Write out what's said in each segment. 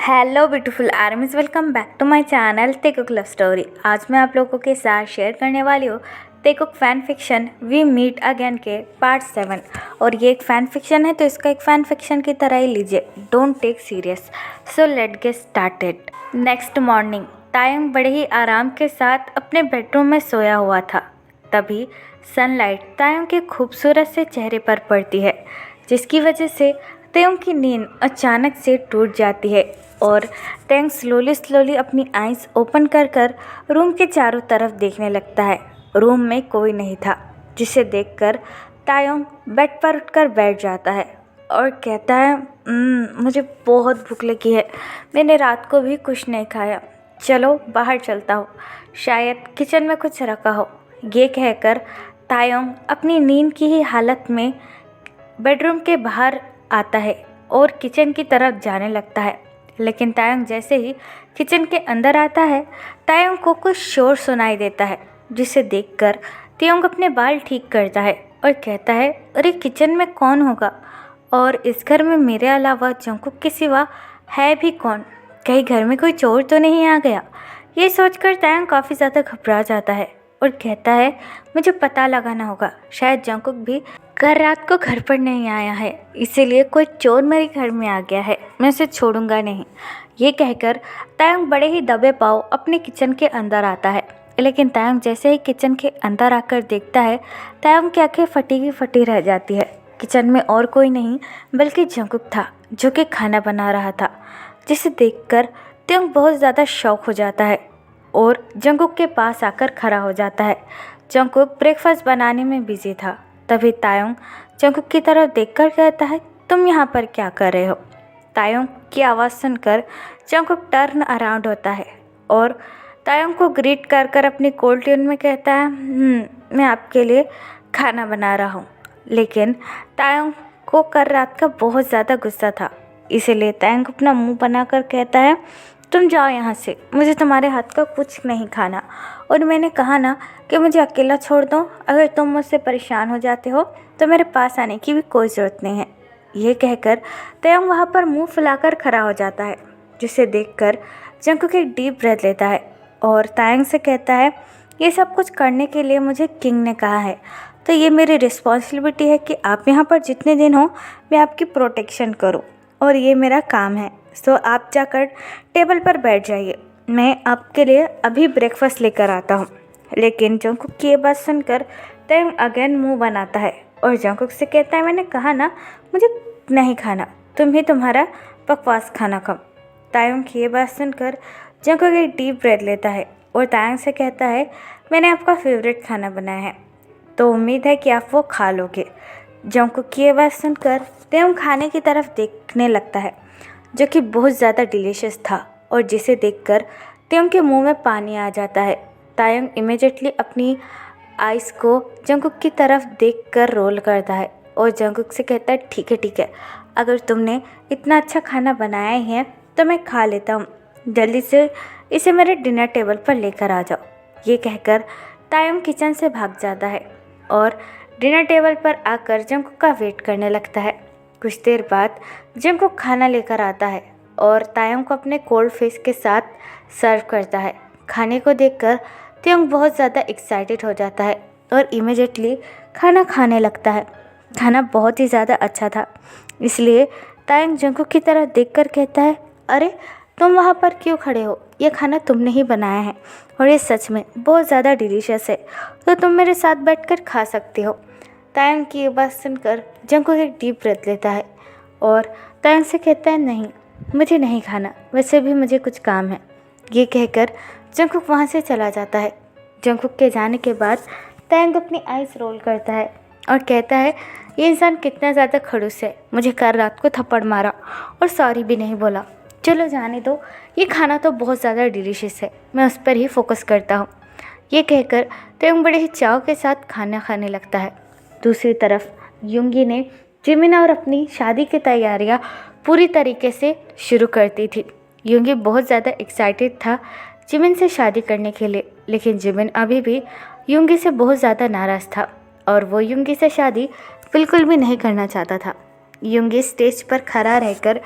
Hello beautiful armies, welcome back to my channel Taekook love story. आज मैं आप लोगों के साथ शेयर करने वाली हूँ Taekook fan fiction we meet again के पार्ट 7। और ये एक फ़ैन फिक्शन है तो इसको एक फ़ैन फिक्शन की तरह ही लीजिए, don't take serious. So let get started. Next morning तायंग बड़े ही आराम के साथ अपने बेडरूम में सोया हुआ था। तभी सनलाइट तायंग के खूबसूरत से चेहरे पर पड़ती है, जिसकी वजह से तायंग की नींद अचानक से टूट जाती है और तायंग स्लोली अपनी आइज़ ओपन कर रूम के चारों तरफ देखने लगता है। रूम में कोई नहीं था, जिसे देखकर तायंग बेड पर उठकर बैठ जाता है और कहता है मुझे बहुत भूख लगी है, मैंने रात को भी कुछ नहीं खाया, चलो बाहर चलता हूँ, शायद किचन में कुछ रखा हो। ये कहकर तायंग अपनी नींद की ही हालत में बेडरूम के बाहर आता है और किचन की तरफ जाने लगता है। लेकिन तायंग जैसे ही किचन के अंदर आता है, तायंग को कुछ शोर सुनाई देता है, जिसे देखकर तायंग अपने बाल ठीक करता है और कहता है अरे किचन में कौन होगा और इस घर में मेरे अलावा जंगकुक के सिवा है भी कौन, कहीं घर में कोई चोर तो नहीं आ गया। ये सोचकर तायंग काफ़ी ज़्यादा घबरा जाता है और कहता है मुझे पता लगाना होगा, शायद जंगकुक भी कल रात को घर पर नहीं आया है, इसीलिए कोई चोर मेरे घर में आ गया है, मैं उसे छोड़ूंगा नहीं। ये कहकर तायंग बड़े ही दबे पाँव अपने किचन के अंदर आता है। लेकिन तायंग जैसे ही किचन के अंदर आकर देखता है, तायंग की आंखें फटी की फटी रह जाती है। किचन में और कोई नहीं बल्कि जंगकुक था, जो कि खाना बना रहा था, जिसे देखकर तायंग बहुत ज़्यादा शॉक हो जाता है और जंगकुक के पास आकर खड़ा हो जाता है। जंगकुक ब्रेकफास्ट बनाने में बिजी था। तभी तायंग जंगकुक की तरफ देखकर कहता है तुम यहाँ पर क्या कर रहे हो। तायंग की आवाज़ सुनकर जंगकुक टर्न अराउंड होता है और तायंग को ग्रीट कर अपनी कोल्ड ट्यून में कहता है मैं आपके लिए खाना बना रहा हूँ। लेकिन तायंग को कल रात का बहुत ज़्यादा गुस्सा था, इसीलिए तायंग अपना मुंह बनाकर कहता है तुम जाओ यहाँ से, मुझे तुम्हारे हाथ का कुछ नहीं खाना, और मैंने कहा ना कि मुझे अकेला छोड़ दो, अगर तुम मुझसे परेशान हो जाते हो तो मेरे पास आने की भी कोई ज़रूरत नहीं है। ये कहकर तायंग वहाँ पर मुंह फुलाकर खड़ा हो जाता है, जिसे देखकर जंगकुक एक डीप ब्रेथ लेता है और तायंग से कहता है ये सब कुछ करने के लिए मुझे किंग ने कहा है, तो ये मेरी रिस्पॉन्सिबिलिटी है कि आप यहाँ पर जितने दिन हो मैं आपकी प्रोटेक्शन करूँ, और ये मेरा काम है। सो आप जाकर टेबल पर बैठ जाइए, मैं आपके लिए अभी ब्रेकफास्ट लेकर आता हूँ। लेकिन जंगकुक की ये बात सुनकर तायंग अगेन मुंह बनाता है और जंगकुक से कहता है मैंने कहा ना मुझे नहीं खाना, तुम ही तुम्हारा बकवास खाना खाओ। तायंग की ये बात सुनकर जंगकुक एक डीप ब्रेथ लेता है और तायंग से कहता है मैंने आपका फेवरेट खाना बनाया है, तो उम्मीद है कि आप वो खा लोगे। जंगकुक की ये बात सुनकर तायंग खाने की तरफ देखने लगता है, जो कि बहुत ज़्यादा डिलीशियस था और जिसे देखकर तायंग के मुंह में पानी आ जाता है। तायंग इमीडिएटली अपनी आइज़ को जंगकुक की तरफ देखकर रोल करता है और जंगकुक से कहता है ठीक है, अगर तुमने इतना अच्छा खाना बनाया ही है तो मैं खा लेता हूँ, जल्दी से इसे मेरे डिनर टेबल पर लेकर आ जाओ। ये कहकर तायंग किचन से भाग जाता है और डिनर टेबल पर आकर जंगकुक का वेट करने लगता है। कुछ देर बाद जंगकुक खाना लेकर आता है और तायंग को अपने कोल्ड फिश के साथ सर्व करता है। खाने को देखकर तायंग बहुत ज़्यादा एक्साइटेड हो जाता है और इमीडिएटली खाना खाने लगता है। खाना बहुत ही ज़्यादा अच्छा था, इसलिए तायंग जंगकुक की तरफ देखकर कहता है अरे तुम वहाँ पर क्यों खड़े हो, ये खाना तुमने ही बनाया है और ये सच में बहुत ज़्यादा डिलीशियस है, तो तुम मेरे साथ बैठकर खा सकते हो। तायंग की ये बात सुनकर जंगकुक एक डीप ब्रेथ लेता है और तायंग से कहता है नहीं मुझे नहीं खाना, वैसे भी मुझे कुछ काम है। ये कहकर जंगकुक वहाँ से चला जाता है। जंगकुक के जाने के बाद तायंग अपनी आइज़ रोल करता है और कहता है ये इंसान कितना ज़्यादा खड़ूस है, मुझे कल रात को थप्पड़ मारा और सॉरी भी नहीं बोला, चलो जाने दो, ये खाना तो बहुत ज़्यादा डिलीशियस है, मैं उस पर ही फोकस करता हूँ। ये कहकर तायंग बड़े ही चाव के साथ खाना खाने लगता है। दूसरी तरफ युंगी ने जिमिन और अपनी शादी की तैयारियां पूरी तरीके से शुरू करती थी। युंगी बहुत ज़्यादा एक्साइटेड था जिमिन से शादी करने के लिए, लेकिन जिमिन अभी भी युंगी से बहुत ज़्यादा नाराज़ था और वो युंगी से शादी बिल्कुल भी नहीं करना चाहता था। युंगी स्टेज पर खड़ा रहकर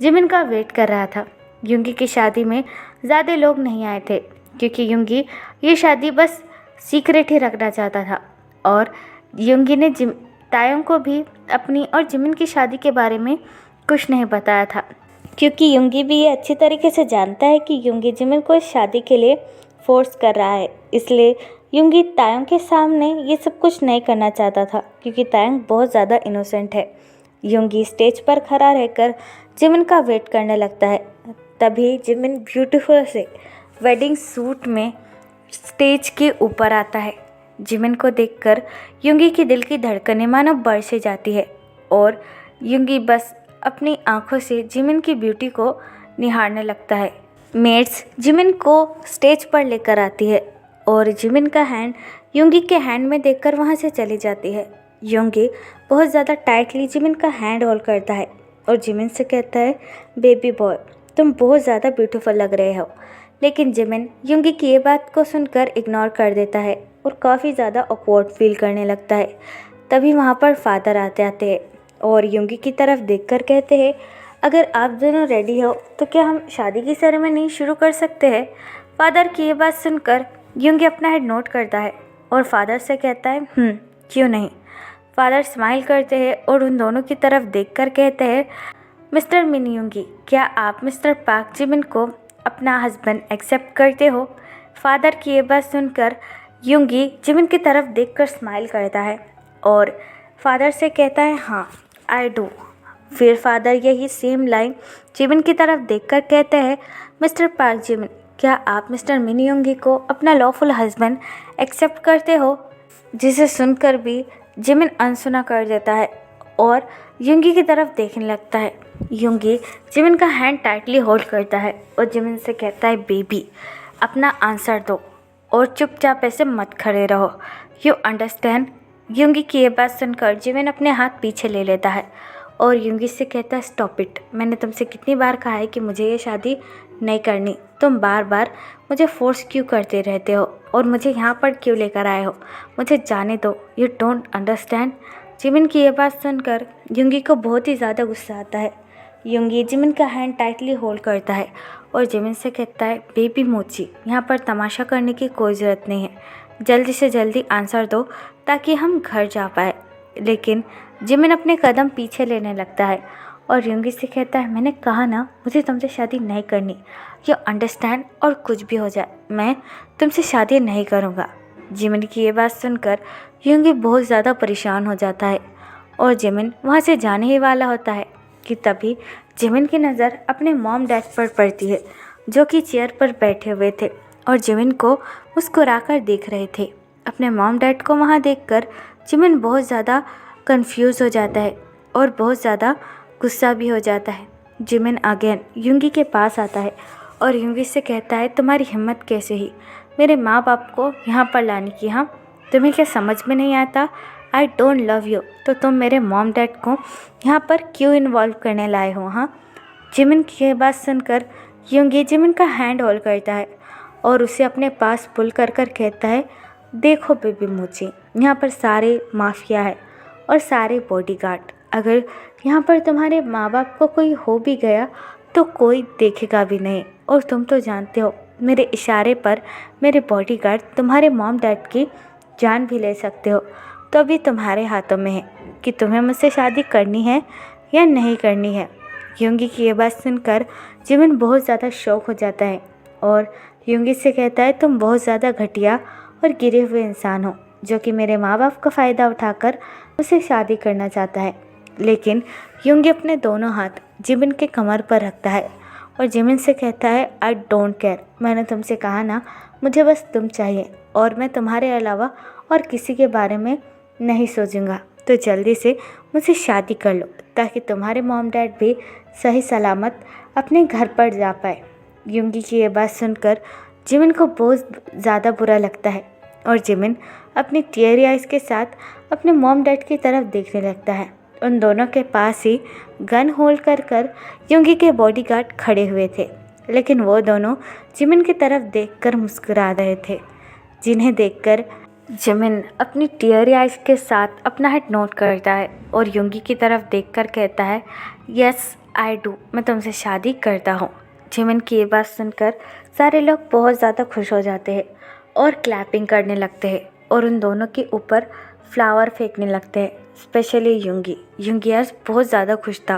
जिमिन का वेट कर रहा था। युंगी की शादी में ज़्यादा लोग नहीं आए थे क्योंकि युंगी ये शादी बस सीक्रेट ही रखना चाहता था। और युंगी ने तायोंग को भी अपनी और जिमिन की शादी के बारे में कुछ नहीं बताया था क्योंकि युंगी भी ये अच्छी तरीके से जानता है कि युंगी जिमिन को इस शादी के लिए फोर्स कर रहा है। इसलिए युंगी तायोंग के सामने ये सब कुछ नहीं करना चाहता था क्योंकि तायोंग बहुत ज़्यादा इनोसेंट है। युंगी स्टेज पर खड़ा रहकर जिमिन का वेट करने लगता है। तभी जिमिन ब्यूटीफुल से वेडिंग सूट में स्टेज के ऊपर आता है। जिमिन को देखकर युंगी की दिल की धड़कनें मानो बढ़ से जाती है और युंगी बस अपनी आंखों से जिमिन की ब्यूटी को निहारने लगता है। मेड्स जिमिन को स्टेज पर लेकर आती है और जिमिन का हैंड युंगी के हैंड में देखकर वहाँ से चली जाती है। युंगी बहुत ज़्यादा टाइटली जिमिन का हैंड होल्ड करता है और जिमिन से कहता है, बेबी बॉय तुम बहुत ज़्यादा ब्यूटीफुल लग रहे हो। लेकिन जिमिन युंगी की ये बात को सुनकर इग्नोर कर देता है और काफ़ी ज़्यादा ऑकवर्ड फील करने लगता है। तभी वहाँ पर फादर आते हैं और युंगी की तरफ देखकर कहते हैं, अगर आप दोनों रेडी हो तो क्या हम शादी की सेरेमनी शुरू कर सकते हैं। फादर की ये बात सुनकर युंगी अपना हेड नोट करता है और फादर से कहता है, क्यों नहीं। फादर स्माइल करते हैं और उन दोनों की तरफ देखकर कहते हैं, मिस्टर मिन युंगी, क्या आप मिस्टर पार्क जिमिन को अपना हस्बैंड एक्सेप्ट करते हो। फादर की ये बात सुनकर युंगी जिमिन की तरफ देखकर स्माइल करता है और फादर से कहता है, हाँ आई डू। फिर फादर यही सेम लाइन जिमिन की तरफ देखकर कहते हैं, मिस्टर पार्क जिमिन, क्या आप मिस्टर मिन युंगी को अपना लॉफुल हस्बैंड एक्सेप्ट करते हो। जिसे सुनकर भी जिमिन अनसुना कर देता है और युंगी की तरफ देखने लगता है। युंगी जिमिन का हैंड टाइटली होल्ड करता है और जिमिन से कहता है, बेबी अपना आंसर दो और चुपचाप ऐसे मत खड़े रहो, यू अंडरस्टैंड। युंगी की ये बात सुनकर जिमिन अपने हाथ पीछे ले लेता है और युंगी से कहता है, स्टॉप इट, मैंने तुमसे कितनी बार कहा है कि मुझे ये शादी नहीं करनी। तुम बार बार मुझे फोर्स क्यों करते रहते हो और मुझे यहाँ पर क्यों लेकर आए हो। मुझे जाने दो, यू डोंट अंडरस्टैंड। जिमिन की ये बात सुनकर युंगी को बहुत ही ज़्यादा गुस्सा आता है। युंगी जिमिन का हैंड टाइटली होल्ड करता है और जिमिन से कहता है, बेबी मोची, यहाँ पर तमाशा करने की कोई ज़रूरत नहीं है, जल्दी से जल्दी आंसर दो ताकि हम घर जा पाए। लेकिन जिमिन अपने कदम पीछे लेने लगता है और युंगी से कहता है, मैंने कहा ना मुझे तुमसे शादी नहीं करनी, यू अंडरस्टैंड। और कुछ भी हो जाए मैं तुमसे शादी नहीं करूँगा। जिमिन की ये बात सुनकर युंगी बहुत ज़्यादा परेशान हो जाता है और जिमिन वहाँ से जाने ही वाला होता है कि तभी जिमिन की नज़र अपने मॉम डैड पर पड़ती है जो कि चेयर पर बैठे हुए थे और जिमिन को मुस्कुराकर देख रहे थे। अपने मॉम डैड को वहाँ देखकर जिमिन बहुत ज़्यादा कंफ्यूज हो जाता है और बहुत ज़्यादा गुस्सा भी हो जाता है। जिमिन अगेन युंगी के पास आता है और युंगी से कहता है, तुम्हारी हिम्मत कैसे हुई मेरे माँ बाप को यहाँ पर लाने की। हाँ, तुम्हें क्या समझ में नहीं आता, आई डोंट लव यू, तो तुम मेरे मॉम डैड को यहाँ पर क्यों इन्वॉल्व करने लाए हो। हाँ, जिमिन की ये बात सुनकर युंगी जिमिन का हैंड होल्ड करता है और उसे अपने पास पुल कर कहता है, देखो बेबी मोची, यहाँ पर सारे माफिया है और सारे बॉडीगार्ड, अगर यहाँ पर तुम्हारे माँ बाप को कोई हो भी गया तो कोई देखेगा भी नहीं। और तुम तो जानते हो मेरे इशारे पर मेरे बॉडीगार्ड तुम्हारे मॉम डैड की जान भी ले सकते हो। तो अभी तुम्हारे हाथों में है कि तुम्हें मुझसे शादी करनी है या नहीं करनी है। युंगी की ये बात सुनकर जिमिन बहुत ज़्यादा शॉक हो जाता है और युंगी से कहता है, तुम बहुत ज़्यादा घटिया और गिरे हुए इंसान हो जो कि मेरे माँ बाप का फ़ायदा उठाकर मुझसे शादी करना चाहता है। लेकिन युंगी अपने दोनों हाथ जिमिन के कमर पर रखता है और जिमिन से कहता है, आई डोंट केयर, मैंने तुमसे कहा ना मुझे बस तुम चाहिए और मैं तुम्हारे अलावा और किसी के बारे में नहीं सोचूंगा। तो जल्दी से मुझसे शादी कर लो ताकि तुम्हारे मॉम डैड भी सही सलामत अपने घर पर जा पाए। युंगी की ये बात सुनकर जिमिन को बहुत ज़्यादा बुरा लगता है और जिमिन अपनी टीयरी आइज़ के साथ अपने मॉम डैड की तरफ देखने लगता है। उन दोनों के पास ही गन होल्ड कर युंगी के बॉडीगार्ड खड़े हुए थे, लेकिन वो दोनों जिमिन की तरफ देखकर मुस्कुरा रहे थे, जिन्हें देखकर जिमिन अपनी टीयरी आइज़ के साथ अपना हेड नोट करता है और युंगी की तरफ देखकर कहता है, यस आई डू, मैं तुमसे शादी करता हूँ। जिमिन की ये बात सुनकर सारे लोग बहुत ज़्यादा खुश हो जाते हैं और क्लैपिंग करने लगते हैं और उन दोनों के ऊपर फ्लावर फेंकने लगते हैं। स्पेशली युंगी आज बहुत ज़्यादा खुश था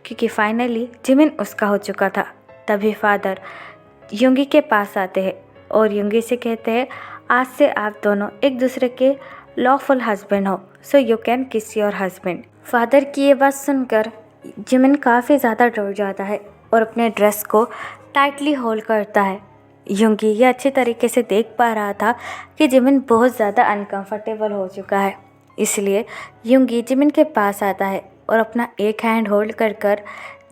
क्योंकि फाइनली जिमिन उसका हो चुका था। तभी फादर युंगी के पास आते हैं और युंगी से कहते हैं, आज से आप दोनों एक दूसरे के लॉफुल हस्बैंड हो, सो यू कैन किस योर हस्बैंड। फादर की ये बात सुनकर जिमिन काफ़ी ज़्यादा डर जाता है और अपने ड्रेस को टाइटली होल्ड करता है। युंगी ये अच्छे तरीके से देख पा रहा था कि जिमिन बहुत ज़्यादा अनकंफर्टेबल हो चुका है, इसलिए युंगी जिमिन के पास आता है और अपना एक हैंड होल्ड कर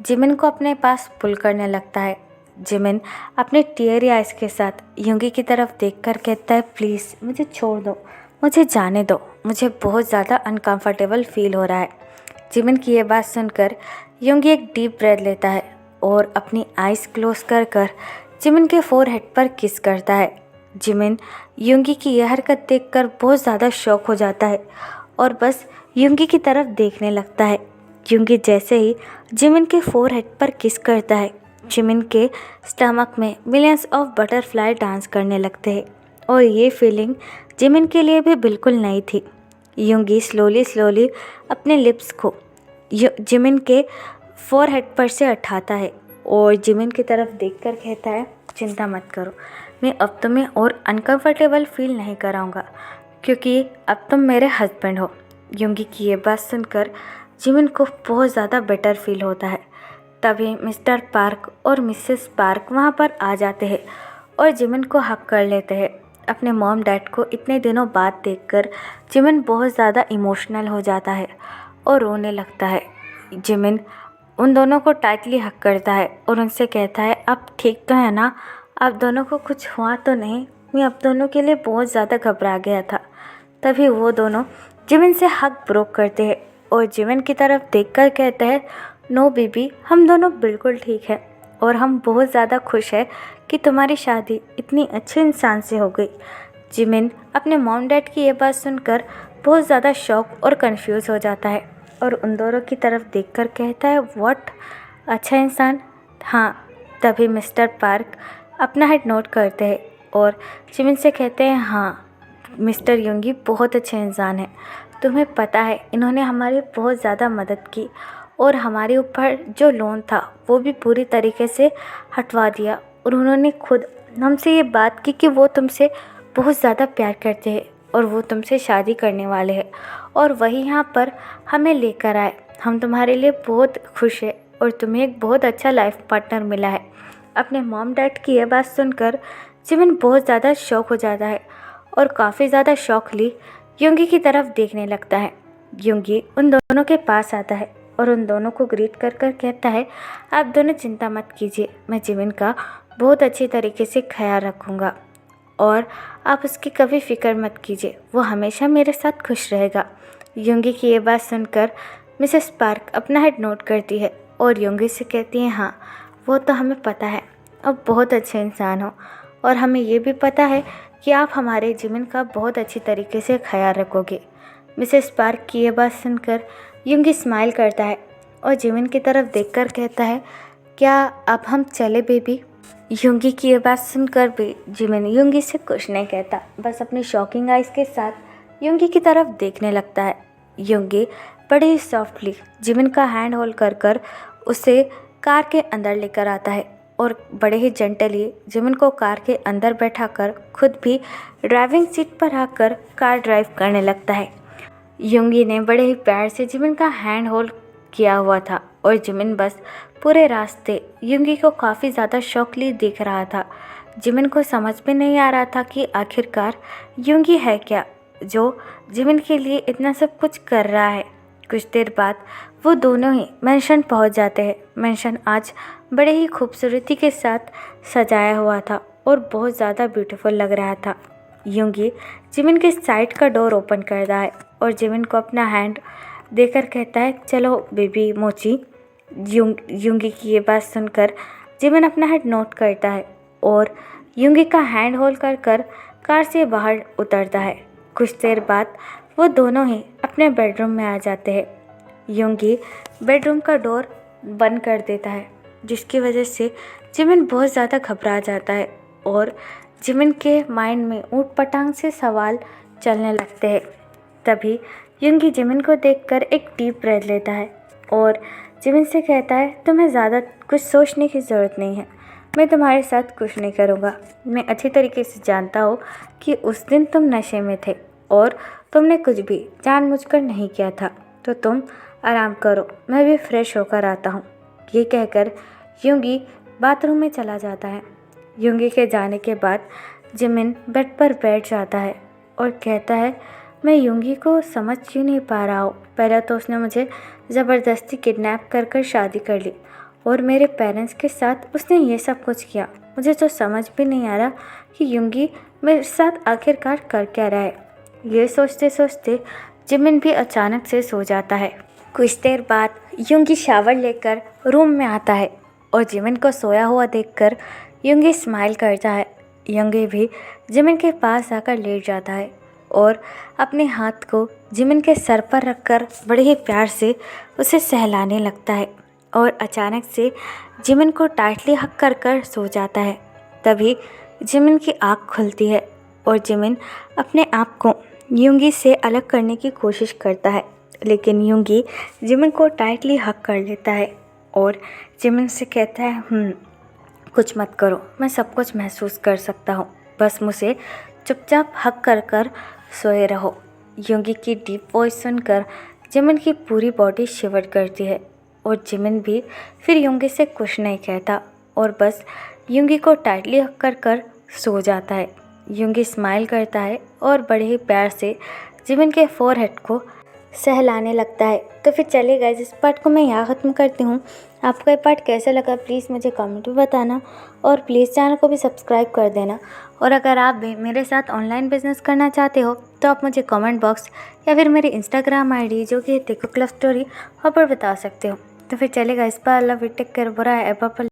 जिमिन को अपने पास पुल करने लगता है। जिमिन अपने टीयरी आइज़ के साथ युंगी की तरफ देखकर कहता है, प्लीज़ मुझे छोड़ दो, मुझे जाने दो, मुझे बहुत ज़्यादा अनकंफर्टेबल फील हो रहा है। जिमिन की ये बात सुनकर युंगी एक डीप ब्रेथ लेता है और अपनी आइज़ क्लोज कर जिमिन के फोरहेड पर किस करता है। जिमिन युंगी की यह हरकत देखकर बहुत ज़्यादा शॉक हो जाता है और बस युंगी की तरफ देखने लगता है। युंगी जैसे ही जिमिन के फोरहेड पर किस करता है, जिमिन के स्टमक में मिलियंस ऑफ बटरफ्लाई डांस करने लगते हैं और ये फीलिंग जिमिन के लिए भी बिल्कुल नई थी। युंगी स्लोली अपने लिप्स को जिमिन के फोरहेड पर से उठाता है और जिमिन की तरफ देखकर कहता है, चिंता मत करो, मैं अब तुम्हें और अनकंफर्टेबल फील नहीं कराऊंगा क्योंकि अब तुम मेरे हस्बैंड हो। युंगी की ये बात सुनकर जिमिन को बहुत ज़्यादा बेटर फील होता है। तभी मिस्टर पार्क और मिसेस पार्क वहाँ पर आ जाते हैं और जिमिन को हक कर लेते हैं। अपने मॉम डैड को इतने दिनों बाद देखकर जिमिन बहुत ज़्यादा इमोशनल हो जाता है और रोने लगता है। जिमिन उन दोनों को टाइटली हक करता है और उनसे कहता है, आप ठीक तो है ना, आप दोनों को कुछ हुआ तो नहीं? मैं आप दोनों के लिए बहुत ज़्यादा घबरा गया था। तभी वो दोनों जिमिन से हक ब्रोक करते हैं और जिमिन की तरफ देखकर कहते हैं, नो बेबी, हम दोनों बिल्कुल ठीक है और हम बहुत ज़्यादा खुश हैं कि तुम्हारी शादी इतनी अच्छे इंसान से हो गई। जिमिन अपने मॉम डैड की ये बात सुनकर बहुत ज़्यादा शॉक और कंफ्यूज हो जाता है और उन दोनों की तरफ देखकर कहता है, व्हाट, अच्छा इंसान? हाँ। तभी मिस्टर पार्क अपना हेड नोट करते हैं और जिमिन से कहते हैं, हाँ मिस्टर युंगी बहुत अच्छे इंसान हैं। तुम्हें पता है इन्होंने हमारी बहुत ज़्यादा मदद की और हमारे ऊपर जो लोन था वो भी पूरी तरीके से हटवा दिया और उन्होंने खुद हमसे ये बात की कि वो तुमसे बहुत ज़्यादा प्यार करते हैं और वो तुमसे शादी करने वाले हैं और वही यहाँ पर हमें लेकर आए। हम तुम्हारे लिए बहुत खुश हैं और तुम्हें एक बहुत अच्छा लाइफ पार्टनर मिला है। अपने मॉम डैड की यह बात सुनकर जिमिन बहुत ज़्यादा शॉक हो जाता है और काफ़ी ज़्यादा शॉकली युंगी की तरफ देखने लगता है। युंगी उन दोनों के पास आता है और उन दोनों को ग्रीट कर कहता है, आप दोनों चिंता मत कीजिए, मैं जिमिन का बहुत अच्छी तरीके से ख्याल रखूँगा और आप उसकी कभी फ़िक्र मत कीजिए, वो हमेशा मेरे साथ खुश रहेगा। युंगी की ये बात सुनकर मिसेस पार्क अपना हेड नोट करती है और युंगी से कहती है, हाँ वो तो हमें पता है, आप बहुत अच्छे इंसान हो और हमें ये भी पता है कि आप हमारे जिमिन का बहुत अच्छी तरीके से ख्याल रखोगे। मिसेस पार्क की ये बात सुनकर युंगी स्माइल करता है और जिमिन की तरफ देखकर कहता है, क्या अब हम चले बेबी? युंगी की ये बात सुनकर भी जिमिन युंगी से कुछ नहीं कहता, बस अपनी शॉकिंग आइज़ के साथ युंगी की तरफ देखने लगता है। युंगी बड़े ही सॉफ्टली जिमिन का हैंड होल्ड कर उसे कार के अंदर लेकर आता है और बड़े ही जेंटली जिमिन को कार के अंदर बैठाकर खुद भी ड्राइविंग सीट पर आकर कार ड्राइव करने लगता है। युंगी ने बड़े ही प्यार से जिमिन का हैंड होल्ड किया हुआ था और जिमिन बस पूरे रास्ते युंगी को काफ़ी ज़्यादा शॉकली देख रहा था। जिमिन को समझ में नहीं आ रहा था कि आखिरकार युंगी है क्या जो जिमिन के लिए इतना सब कुछ कर रहा है। कुछ देर बाद वो दोनों ही मेंशन पहुंच जाते हैं। मेंशन आज बड़े ही खूबसूरती के साथ सजाया हुआ था और बहुत ज़्यादा ब्यूटीफुल लग रहा था। युंगी जिमिन के साइड का डोर ओपन करता है और जिमिन को अपना हैंड देकर कहता है, चलो बेबी मोची। युंगी की ये बात सुनकर जिमिन अपना हेड नोट करता है और युंगी का हैंड होल्ड कर कार से बाहर उतरता है। कुछ देर बाद वो दोनों ही अपने बेडरूम में आ जाते हैं। युंगी बेडरूम का डोर बंद कर देता है जिसकी वजह से जिमिन बहुत ज़्यादा घबरा जाता है और जिमिन के माइंड में ऊट पटांग से सवाल चलने लगते हैं। तभी युंगी जिमिन को देखकर एक डीप ब्रेथ लेता है और जिमिन से कहता है, तुम्हें ज़्यादा कुछ सोचने की ज़रूरत नहीं है, मैं तुम्हारे साथ कुछ नहीं करूँगा। मैं अच्छी तरीके से जानता हूँ कि उस दिन तुम नशे में थे और तुमने कुछ भी जानबूझकर नहीं किया था, तो तुम आराम करो, मैं भी फ्रेश होकर आता हूँ। ये कहकर युंगी बाथरूम में चला जाता है। युंगी के जाने के बाद जिमिन बेड पर बैठ जाता है और कहता है, मैं युंगी को समझ क्यों नहीं पा रहा हूँ। पहले तो उसने मुझे ज़बरदस्ती किडनैप कर शादी कर ली और मेरे पेरेंट्स के साथ उसने ये सब कुछ किया। मुझे तो समझ भी नहीं आ रहा कि युंगी मेरे साथ आखिरकार कर क्या रहा है। ये सोचते सोचते जिमिन भी अचानक से सो जाता है। कुछ देर बाद युंगी शावर लेकर रूम में आता है और जिमिन को सोया हुआ देखकर युंगी स्माइल करता है। युंगी भी जिमिन के पास आकर लेट जाता है और अपने हाथ को जिमिन के सर पर रखकर बड़े ही प्यार से उसे सहलाने लगता है और अचानक से जिमिन को टाइटली हक कर सो जाता है। तभी जिमिन की आँख खुलती है और जिमिन अपने आप को युंगी से अलग करने की कोशिश करता है, लेकिन युंगी जिमिन को टाइटली हक कर लेता है और जिमिन से कहता है, कुछ मत करो, मैं सब कुछ महसूस कर सकता हूँ, बस मुझे चुपचाप हक कर सोए रहो। युंगी की डीप वॉइस सुनकर जिमिन की पूरी बॉडी शिवर करती है और जिमिन भी फिर युंगी से कुछ नहीं कहता और बस युंगी को टाइटली हक कर सो जाता है। युंगी स्माइल करता है और बड़े ही प्यार से जिमिन के फोरहेड को सहलाने लगता है। तो फिर चलिए गाइस, इस पार्ट को मैं यहाँ ख़त्म करती हूँ। आपको ये पार्ट कैसा लगा प्लीज़ मुझे कमेंट में बताना और प्लीज़ चैनल को भी सब्सक्राइब कर देना। और अगर आप भी मेरे साथ ऑनलाइन बिजनेस करना चाहते हो तो आप मुझे कमेंट बॉक्स या फिर मेरी इंस्टाग्राम आईडी जो कि है तेकुक लव स्टोरी, वहाँ पर बता सकते हो। तो फिर चलेगा, इस पर लव टेक केयर, बुरा है।